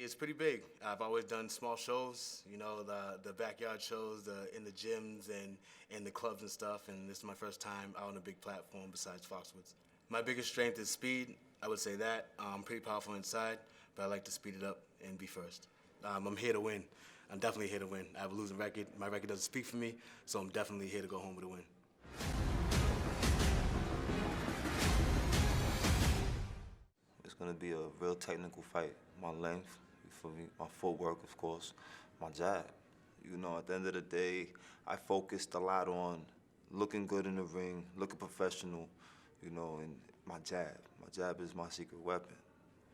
It's pretty big. I've always done small shows, you know, the backyard shows, in the gyms and the clubs and stuff, and this is my first time out on a big platform besides Foxwoods. My biggest strength is speed. I would say that. I'm pretty powerful inside, but I like to speed it up and be first. I'm here to win. I'm definitely here to win. I have a losing record. My record doesn't speak for me, so I'm definitely here to go home with a win. It's going to be a real technical fight. My length, you feel me? My footwork, of course, my jab. You know, at the end of the day, I focused a lot on looking good in the ring, looking professional, you know, and my jab. My jab is my secret weapon.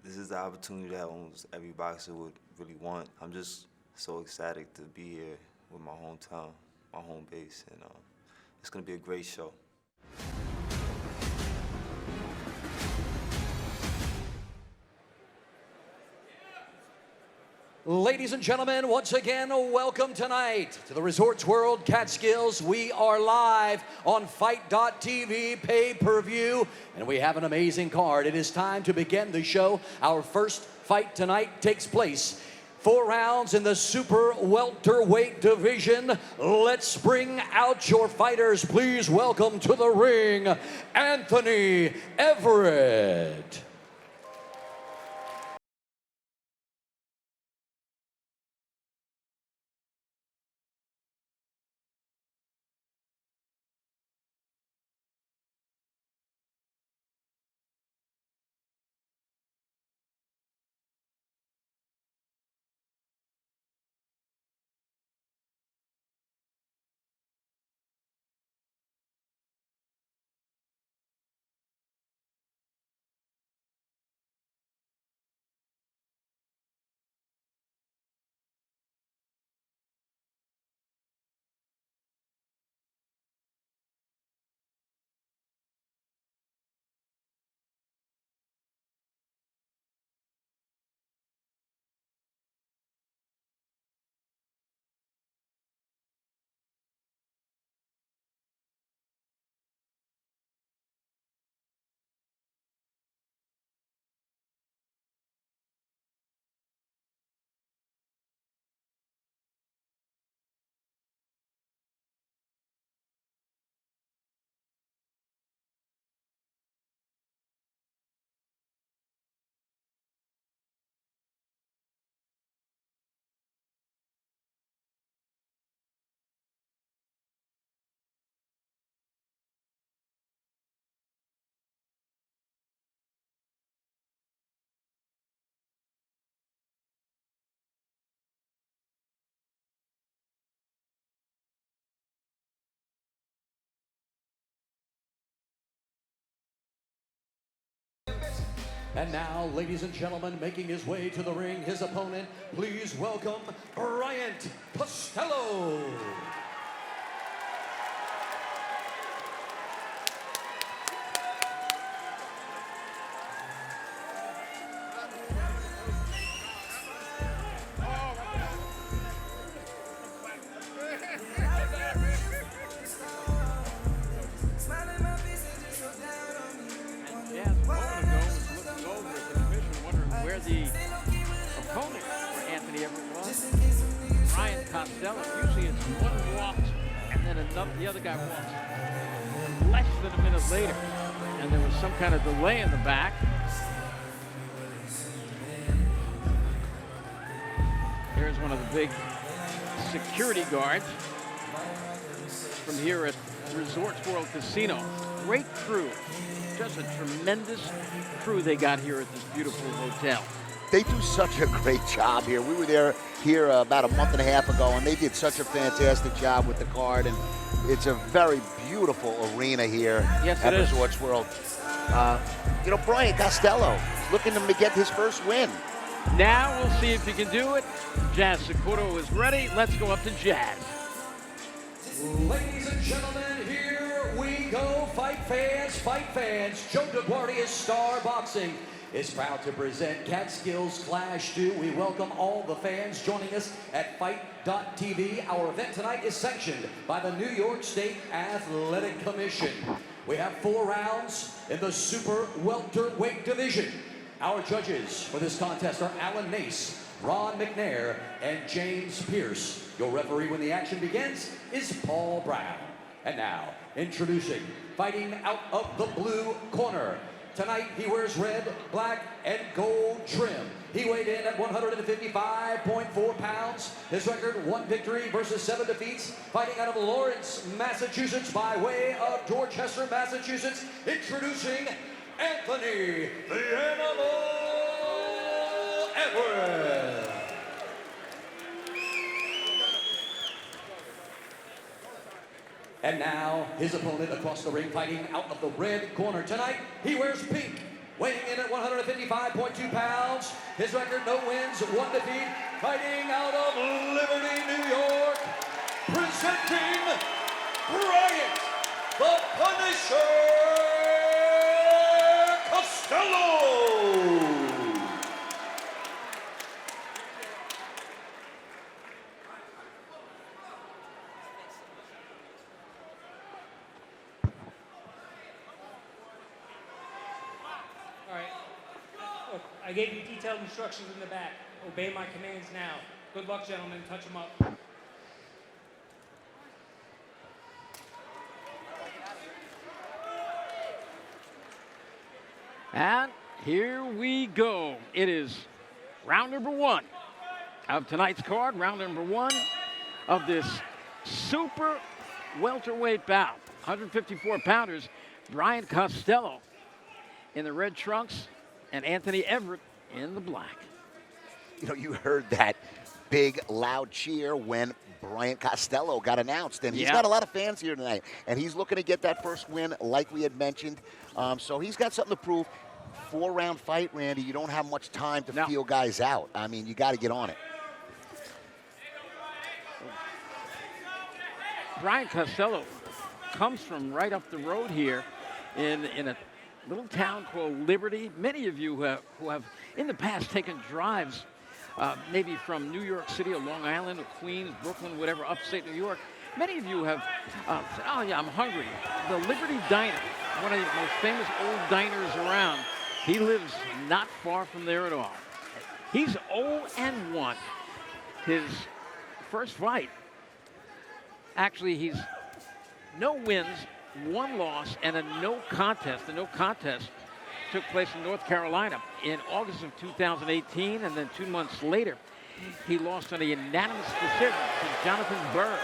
This is the opportunity that almost every boxer would really want. I'm just so excited to be here with my hometown, my home base, and it's going to be a great show. Ladies and gentlemen, once again, welcome tonight to the Resorts World Catskills. We are live on Fight.tv pay-per-view, and we have an amazing card. It is time to begin the show. Our first fight tonight takes place. 4 rounds in the super welterweight division. Let's bring out your fighters. Please welcome to the ring, Anthony Everette. And now, ladies and gentlemen, making his way to the ring, his opponent, please welcome Bryant Costello. The opponent for Anthony Everette was Bryant Costello. Usually it's one walked and then the other guy walks less than a minute later. And there was some kind of delay in the back. Here's one of the big security guards from here at Resorts World Casino. Great crew. Just a tremendous crew they got here at this beautiful hotel. They do such a great job here. We were here about a month and a half ago, and they did such a fantastic job with the card. And it's a very beautiful arena here at Resorts World. You know, Bryant Costello looking to get his first win. Now we'll see if he can do it. Jazz Sakuro is ready. Let's go up to Jazz. Ladies and gentlemen, here we go. Fight fans. Joe DeGuardia Star Boxing is proud to present Catskills Clash 2. We welcome all the fans joining us at Fight.tv. Our event tonight is sanctioned by the New York State Athletic Commission. We have 4 rounds in the super welterweight division. Our judges for this contest are Alan Nace, Ron McNair, and James Pierce. Your referee when the action begins is Paul Brown. And now, introducing, fighting out of the blue corner. Tonight, he wears red, black, and gold trim. He weighed in at 155.4 pounds. His record, 1 victory versus 7 defeats. Fighting out of Lawrence, Massachusetts, by way of Dorchester, Massachusetts. Introducing Anthony the Animal Everette. And now, his opponent across the ring, fighting out of the red corner. Tonight, he wears pink, weighing in at 155.2 pounds. His record, no wins, 1 defeat. Fighting out of Liberty, New York, presenting Bryant, the Punisher Costello. I gave you detailed instructions in the back. Obey my commands now. Good luck, gentlemen. Touch them up. And here we go. It is round number 1 of tonight's card. Round number 1 of this super welterweight bout. 154-pounders. Bryant Costello in the red trunks, and Anthony Everette in the black. You know, you heard that big, loud cheer when Bryant Costello got announced, and he's got a lot of fans here tonight, and he's looking to get that first win, like we had mentioned. So he's got something to prove. 4-round fight, Randy. You don't have much time to feel guys out. I mean, you got to get on it. Bryant Costello comes from right up the road here in a little town called Liverty. Many of you who have in the past taken drives, maybe from New York City or Long Island or Queens, Brooklyn, whatever, upstate New York. Many of you have said, oh yeah, I'm hungry. The Liberty Diner, one of the most famous old diners around, he lives not far from there at all. He's 0-1. His first fight, actually he's no wins, 1 loss, and a no contest. The no contest took place in North Carolina in August of 2018, and then 2 months later, he lost on a unanimous decision to Jonathan Burns.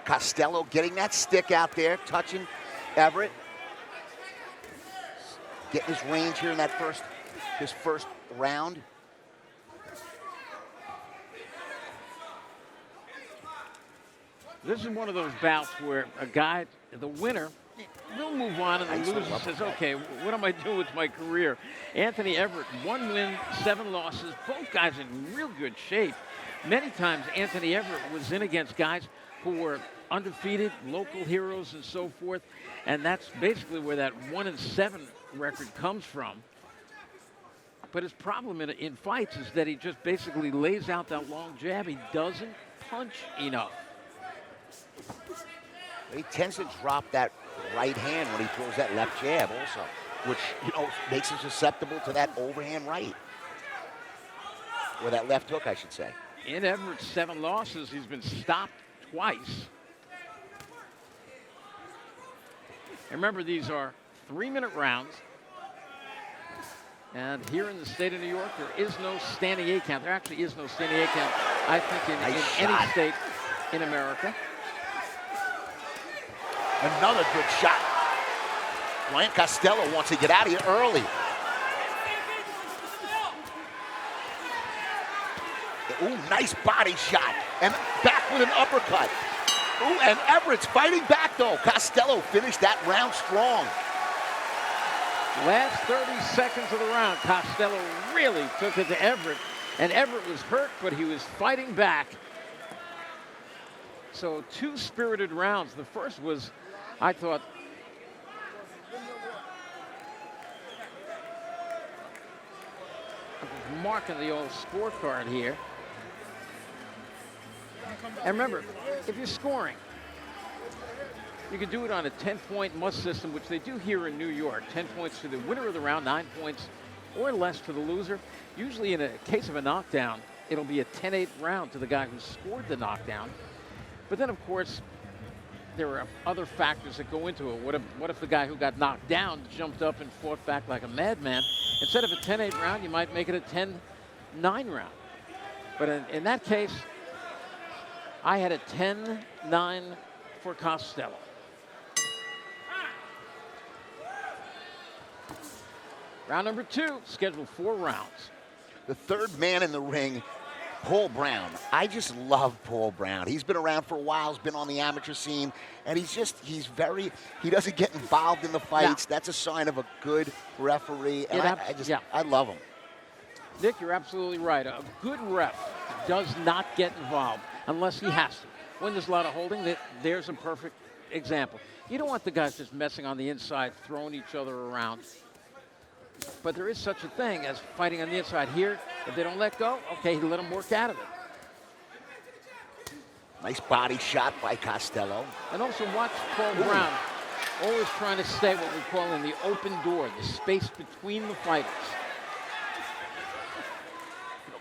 Costello getting that stick out there, touching Everette. Getting his range here in that his first round. This is one of those bouts where a guy, the winner, will move on, and the loser says, okay, what am I doing with my career? Anthony Everette, 1 win, 7 losses. Both guys in real good shape. Many times Anthony Everette was in against guys who were undefeated, local heroes and so forth, and that's basically where that 1-7 record comes from. But his problem in fights is that he just basically lays out that long jab. He doesn't punch enough. He tends to drop that right hand when he throws that left jab also, which, you know, makes him susceptible to that overhand right. Or that left hook, I should say. In Everett's 7 losses, he's been stopped twice. And remember, these are 3-minute rounds. And here in the state of New York, there is no standing 8 count. There actually is no standing 8 count, I think, in any state in America. Another good shot. Bryant Costello wants to get out of here early. Ooh, nice body shot. And back with an uppercut. Ooh, and Everett's fighting back, though. Costello finished that round strong. Last 30 seconds of the round, Costello really took it to Everette. And Everette was hurt, but he was fighting back. So 2 spirited rounds. The first was, I thought, marking the old scorecard here. And remember, if you're scoring, you can do it on a 10-point must system, which they do here in New York. 10 points to the winner of the round, 9 points or less to the loser. Usually in a case of a knockdown, it'll be a 10-8 round to the guy who scored the knockdown. But then, of course, there are other factors that go into it. What if the guy who got knocked down jumped up and fought back like a madman? Instead of a 10-8 round, you might make it a 10-9 round. But in that case, I had a 10-9 for Costello. Round number 2, scheduled 4 rounds. The third man in the ring, Paul Brown. I just love Paul Brown. He's been around for a while, he's been on the amateur scene, and he doesn't get involved in the fights. No. That's a sign of a good referee, and I love him. Nick, you're absolutely right. A good ref does not get involved unless he has to. When there's a lot of holding, there's a perfect example. You don't want the guys just messing on the inside, throwing each other around. But there is such a thing as fighting on the inside here. If they don't let go, okay, let them work out of it. Nice body shot by Costello. And also watch Paul Brown always trying to stay what we call in the open door, the space between the fighters.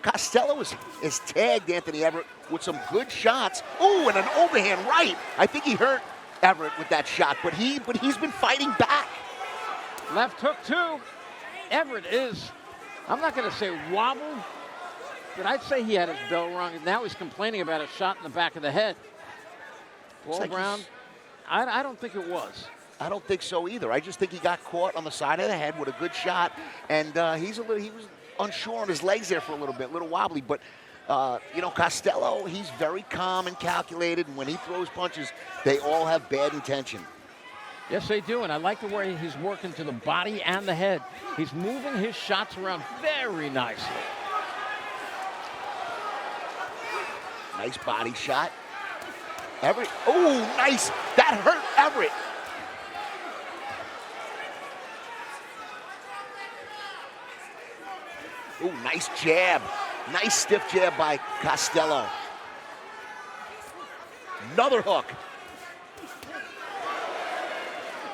Costello is tagged Anthony Everette with some good shots. Ooh, and an overhand right. I think he hurt Everette with that shot, but he's been fighting back. Left hook too. Everette is, I'm not going to say wobbled, but I'd say he had his bell rung, and now he's complaining about a shot in the back of the head. Paul Brown, I don't think it was. I don't think so either. I just think he got caught on the side of the head with a good shot, and he was unsure on his legs there for a little wobbly, but Costello, he's very calm and calculated, and when he throws punches, they all have bad intention. Yes, they do, and I like the way he's working to the body and the head. He's moving his shots around very nicely. Nice body shot. Everette, oh, nice. That hurt Everette. Oh, nice jab. Nice stiff jab by Costello. Another hook.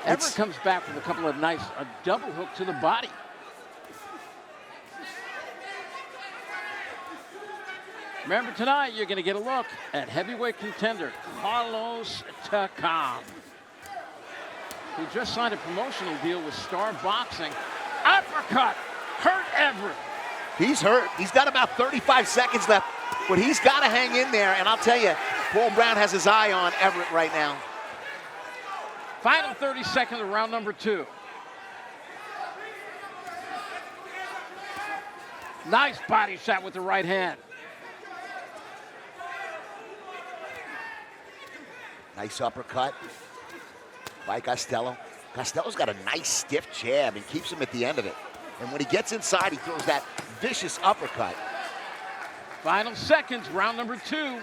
Everette comes back with a couple of a double hook to the body. Remember tonight, you're going to get a look at heavyweight contender Carlos Takam, who just signed a promotional deal with Star Boxing. Uppercut, hurt Everette. He's hurt. He's got about 35 seconds left, but he's got to hang in there. And I'll tell you, Paul Brown has his eye on Everette right now. Final 30 seconds of round number 2. Nice body shot with the right hand. Nice uppercut by Costello. Costello's got a nice stiff jab and keeps him at the end of it. And when he gets inside, he throws that vicious uppercut. Final seconds, round number 2.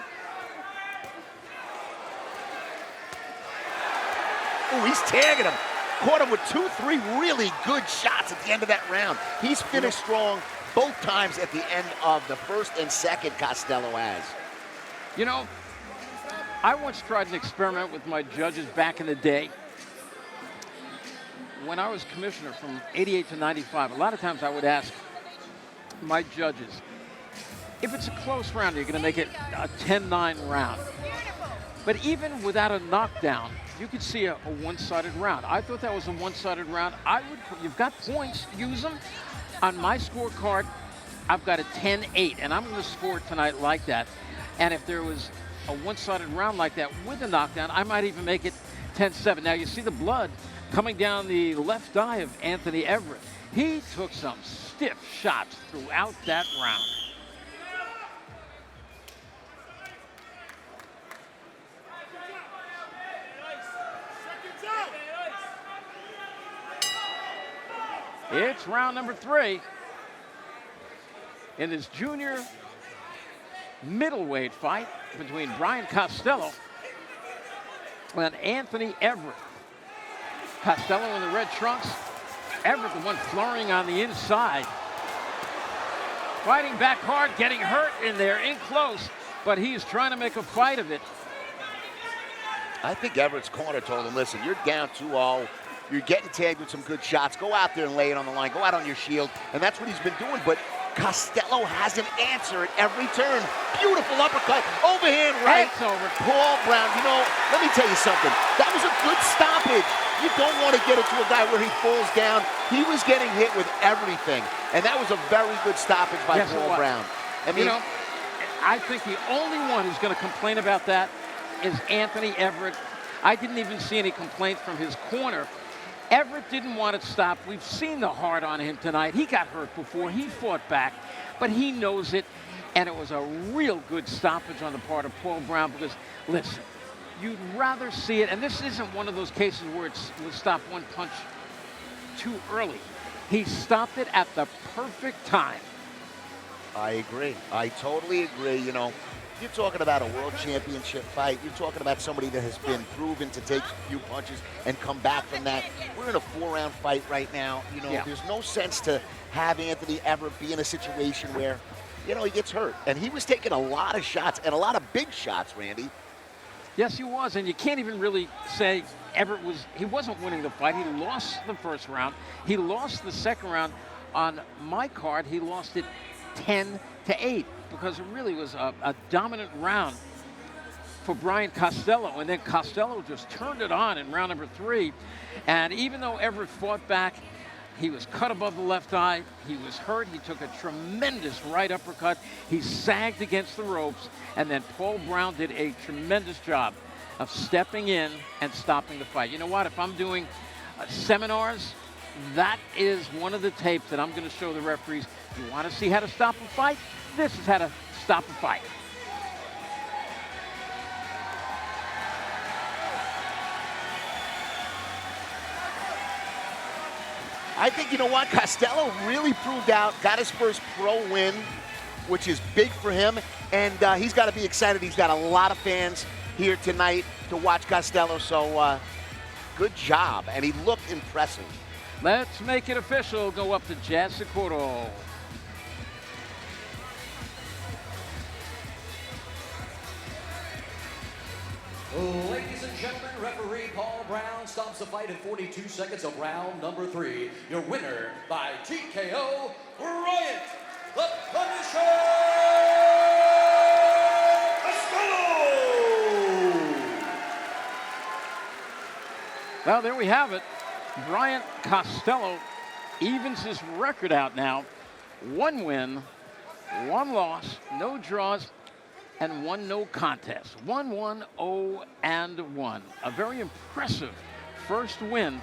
Oh, he's tagging him. Caught him with 2-3 really good shots at the end of that round. He's finished strong both times at the end of the first and second, Costello has. You know, I once tried an experiment with my judges back in the day. When I was commissioner from 88 to 95, a lot of times I would ask my judges, if it's a close round, you're going to make it a 10-9 round. But even without a knockdown, you could see a one-sided round. I thought that was a one-sided round. You've got points, use them. On my scorecard, I've got a 10-8, and I'm going to score tonight like that. And if there was a one-sided round like that with a knockdown, I might even make it 10-7. Now, you see the blood coming down the left eye of Anthony Everette. He took some stiff shots throughout that round. It's round number 3 in this junior middleweight fight between Bryant Costello and Anthony Everette. Costello in the red trunks, Everette the one flurrying on the inside. Fighting back hard, getting hurt in there, in close. but he's trying to make a fight of it. I think Everett's corner told him, listen, you're down 2-0. You're getting tagged with some good shots. Go out there and lay it on the line. Go out on your shield. And that's what he's been doing. But Costello has an answer at every turn. Beautiful uppercut. Overhand right. It's over. Paul Brown, you know, let me tell you something. That was a good stoppage. You don't want to get it to a guy where he falls down. He was getting hit with everything. And that was a very good stoppage by Paul Brown. I mean, you know, I think the only one who's going to complain about that is Anthony Everette. I didn't even see any complaints from his corner. Everett didn't want it stopped. We've seen the heart on him tonight. He got hurt before. He fought back, but he knows it. And it was a real good stoppage on the part of Paul Brown because, listen, you'd rather see it. And this isn't one of those cases where it was stopped one punch too early. He stopped it at the perfect time. I agree. I totally agree. You know, you're talking about a world championship fight. You're talking about somebody that has been proven to take a few punches and come back from that. We're in a 4-round fight right now. You know, there's no sense to have Anthony Everette be in a situation where, you know, he gets hurt. And he was taking a lot of shots and a lot of big shots, Randy. Yes, he was. And you can't even really say Everett he wasn't winning the fight. He lost the first round. He lost the second round. On my card, he lost it 10-8. Because it really was a dominant round for Bryant Costello. And then Costello just turned it on in round number 3. And even though Everett fought back, he was cut above the left eye. He was hurt. He took a tremendous right uppercut. He sagged against the ropes. And then Paul Brown did a tremendous job of stepping in and stopping the fight. You know what? If I'm doing seminars, that is one of the tapes that I'm going to show the referees. You want to see how to stop a fight? This is how to stop a fight. I think, you know what, Costello really proved out, got his first pro win, which is big for him, and he's got to be excited. He's got a lot of fans here tonight to watch Costello, so good job, and he looked impressive. Let's make it official. Go up to Jazz Securo. Ladies and gentlemen, referee Paul Brown stops the fight in 42 seconds of round number 3. Your winner by TKO, Bryant the Punisher Costello! Well, there we have it. Bryant Costello evens his record out now. 1 win, 1 loss, no draws, and 1 no contest. 1-1-0-1. A very impressive first win